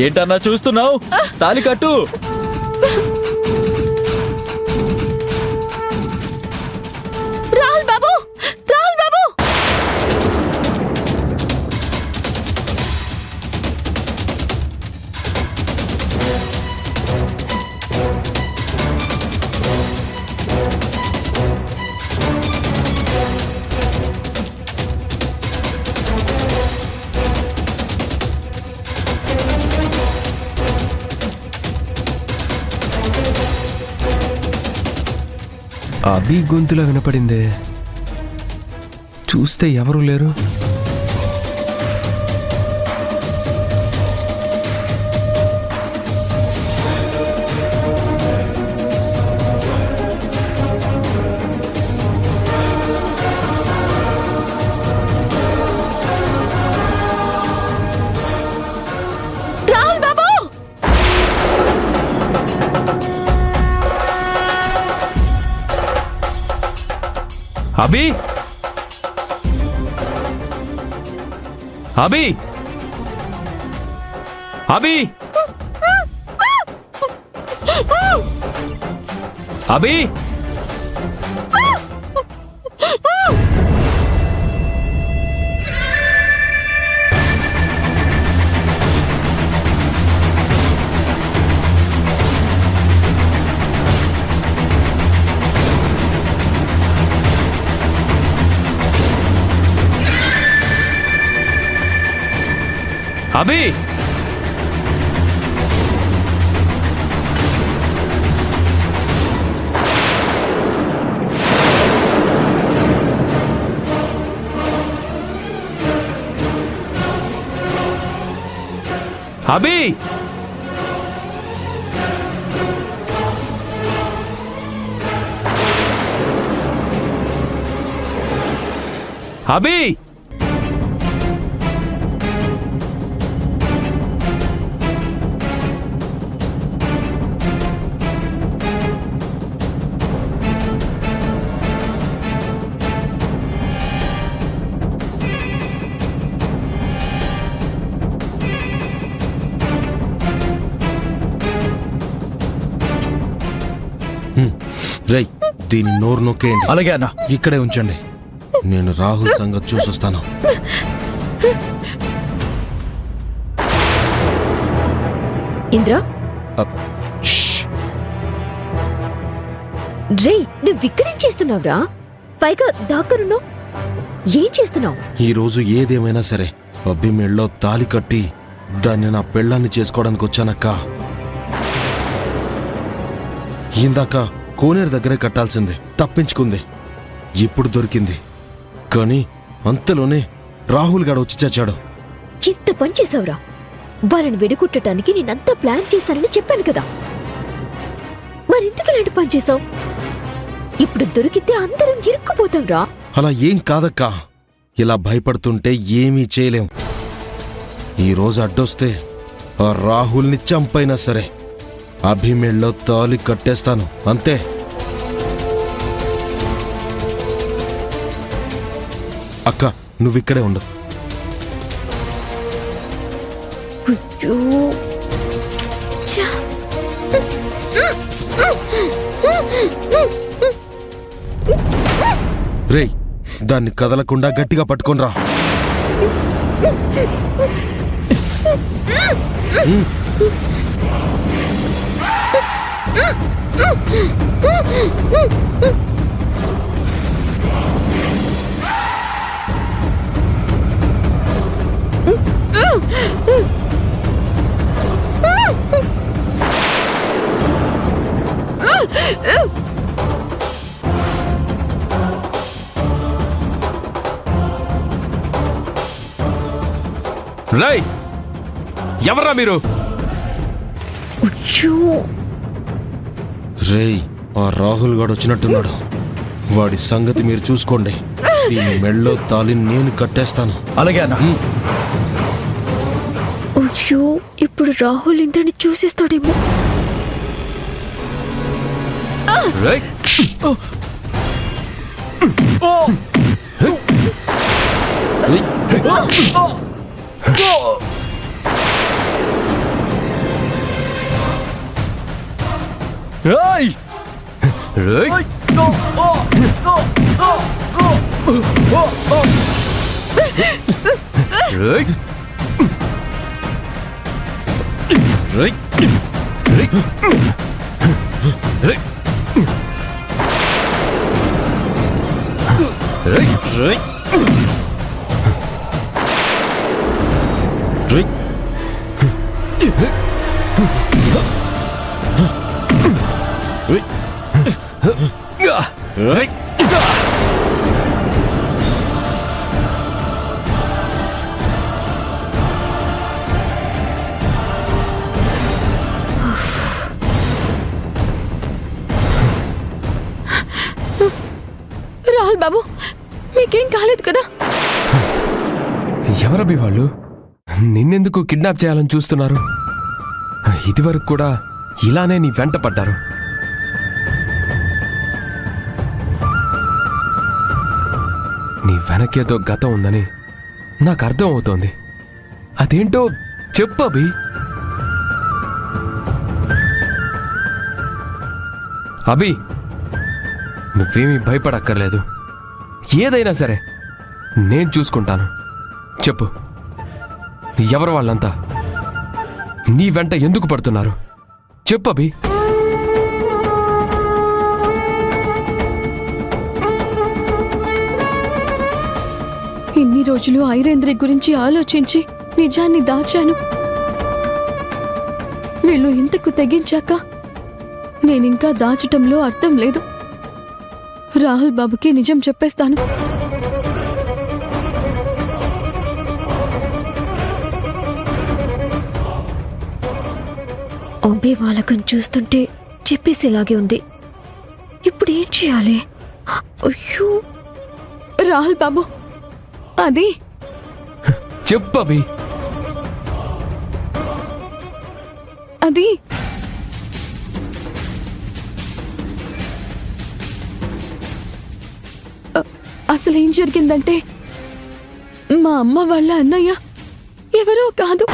ఏంటన్నా చూస్తున్నావు? తాలి కట్టు. రాహుల్ బాబు, రాహుల్ బాబు! అభి గొంతులో వినపడిందే. చూస్తే ఎవరూ లేరు. రాహుల్ బాబు! అభి, అభి, అభి, అభి! అభి! అభి! అభి! రై, దీని నోరు నొక్కేయండి. అలాగే అన్న. ఇక్కడే ఉంచండి. నేను రాహుల్ సంగతి చూసొస్తాను. ఇంద్ర, అప్, షష్. రే, నువ్విక్కడేం చేస్తున్నావురా? పైగా దాక్కనున్నావు. ఏం చేస్తున్నావు? ఈ రోజు ఏదేమైనా సరే అబ్బి మెళ్ళో తాలి కట్టి దాన్ని నా పెళ్ళాన్ని చేసుకోవడానికి వచ్చానక్క. ఇందాక కోనేరు దగ్గరే కట్టాల్సిందే, తప్పించుకుంది. ఇప్పుడు దొరికింది. కానీ అంతలోనే రాహుల్ గాడు వచ్చి చచ్చాడు. ఇంత పని చేసావురా? వాళ్ళని వెడుకుట్టడానికి నేనంతా ప్లాన్ చేశానని చెప్పాను కదా. మరెందుకు ఇలాంటి పని చేసావు? ఇప్పుడు దొరికితే అందరం ఇరుక్కుపోతాంరా. అలా ఏం కాదక్కా. ఇలా భయపడుతుంటే ఏమీ చేయలేం. ఈ రోజు అడ్డొస్తే ఆ రాహుల్ని చంపైనా సరే అభిమెళ్ళో తాలి కట్టేస్తాను, అంతే. అక్క, నువ్విక్కడే ఉండు. అయ్యో, ఛ! రేయ్, దాన్ని కదలకుండా గట్టిగా పట్టుకోనరా. రై, ఎవర్రా మీరు? రేయ్, ఆ రాహుల్ గాడు వచ్చినట్టున్నాడు. వాడి సంగతి మీరు చూసుకోండి. దీని మెళ్ళో తాళి నేను కట్టేస్తాను. అలాగే అన్న. అయ్యో, ఇప్పుడు రాహుల్ ఇంద్రని చూసేస్తాడేమో. రేయ్! ఏయ్! రేయ్! రేయ్! రేయ్! రేయ్! రేయ్! రేయ్! రేయ్! రేయ్! రేయ్! యా! రేయ్! రాహుల్ బాబు మీకేం కాలేదు కదా? ఎవరబ్బి వాళ్ళు నిన్నెందుకు కిడ్నాప్ చేయాలని చూస్తున్నారు? ఇదివరకు కూడా ఇలానే నీ వెంట పడ్డారు. నీ వెనకేదో గతం ఉందని నాకు అర్థం అవుతోంది. అదేంటో చెప్పు అభి. అభి, నువ్వేమీ భయపడక్కర్లేదు. ఏదైనా సరే నేను చూసుకుంటాను. చెప్పు, ఎవరు వాళ్ళంతా? నీ వెంట ఎందుకు పడుతున్నారు? చెప్పు అభి. ఇన్ని రోజులు ఐరేంద్రి గురించి ఆలోచించి నిజాన్ని దాచాను. వీళ్ళు ఇంతకు తెగించాక నేనింకా దాచటంలో అర్థం లేదు. రాహుల్ బాబుకి నిజం చెప్పేస్తాను. అబ్బే వాళ్ళకం చూస్తుంటే చెప్పేసేలాగే ఉంది. ఇప్పుడు ఏం చేయాలి? అయ్యో రాహుల్ బాబు, అది చెప్పు అభి. అది అసలు ఏం జరిగిందంటే మా అమ్మ వాళ్ళ అన్నయ్య ఎవరో కాదు,